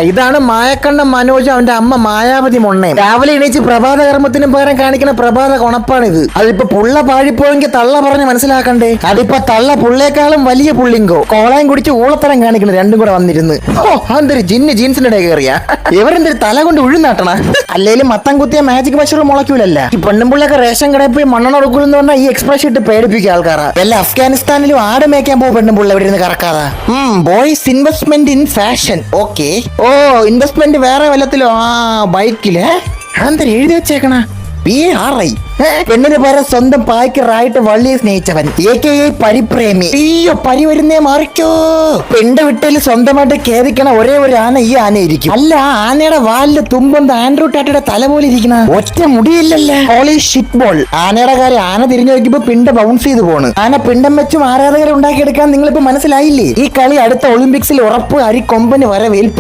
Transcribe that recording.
ഇതാണ് മായക്കണ്ണ മനോജ് അവന്റെ അമ്മ മായാവതി മൊണ്ണയും. രാവിലെ എണീച്ച് പ്രഭാത കർമ്മത്തിനും പകരം കാണിക്കുന്ന പ്രഭാത കൊണപ്പാണിത്. അതിപ്പോ പുള്ള പാഴിപ്പോയെങ്കിൽ തള്ള പറഞ്ഞ് മനസ്സിലാക്കണ്ടേ. അതിപ്പോ തള്ള പുള്ളേക്കാളും വലിയ പുള്ളിങ്കോ കോളയും കുടിച്ച് ഊളത്തരം കാണിക്കണം. രണ്ടും കൂടെ വന്നിരുന്ന് അതൊരു ജിന്ന് ജീൻസിന്റെ ഇടയിൽ കയറിയാ ഇവരെന്തൊരു തല കൊണ്ട് ഉഴുന്നാട്ടണ. അല്ലേലും മത്തം കുത്തിയ മാജിക് മഷറൂം മുളക്കൂലല്ല. ഈ പെണ്ണുമ്പിള്ളൊക്കെ റേഷൻ കടയിൽ പോയി മണ്ണെണ്ണ കൊടുക്കുമെന്ന് പറഞ്ഞാൽ ഈ എക്സ്പ്രഷൻ ഇട്ട് പേടിപ്പിക്കുക ആൾക്കാരാ. വല്ല അഫ്ഗാനിസ്ഥാനിലും ആട് മേയ്ക്കാൻ പോകും പെണ്ണുമ്പിള്ള ഇവിടെ ഇരുന്ന് കറക്കാതാ. Boys investment in fashion. Okay. Investment വേറെ വല്ലത്തിലോ. ബൈക്കില് അതെന്താ എഴുതി വെച്ചേക്കണ PRI. പെണ്ണിന് പകരം സ്വന്തം പായ്ക്കറായിട്ട് വള്ളിയെ സ്നേഹിച്ചവൻ AKA പരിപ്രേമി. അയ്യോ പരി വരുന്നേ മാറിക്കോ. പെണ്ണ് വിട്ടതിൽ സ്വന്തമായിട്ട് ഖേദിക്കണ ഒരേ ഒരു ആന ഈ ആനയിരിക്കും. അല്ല ആനയുടെ വാലില് തുമ്പൊന്ന് ആൻഡ്രൂ ടാറ്റയുടെ തല പോലെ ഇരിക്കണ ഒറ്റ മുടിയില്ലല്ലേ. Holy shit ball. ആനയുടെ കാര്യം ആന തിരിഞ്ഞു നോക്കിയപ്പോ പിണ്ട ബൗൺസ് ചെയ്ത് പോണ്. ആന പിണ്ടം വെച്ചും ആരാധകരെ ഉണ്ടാക്കിയെടുക്കാൻ നിങ്ങളിപ്പോ മനസ്സിലായില്ലേ. ഈ കളി അടുത്ത ഒളിമ്പിക്സിൽ ഉറപ്പ്. അരിക്കൊമ്പന് വരവേൽപ്പ്.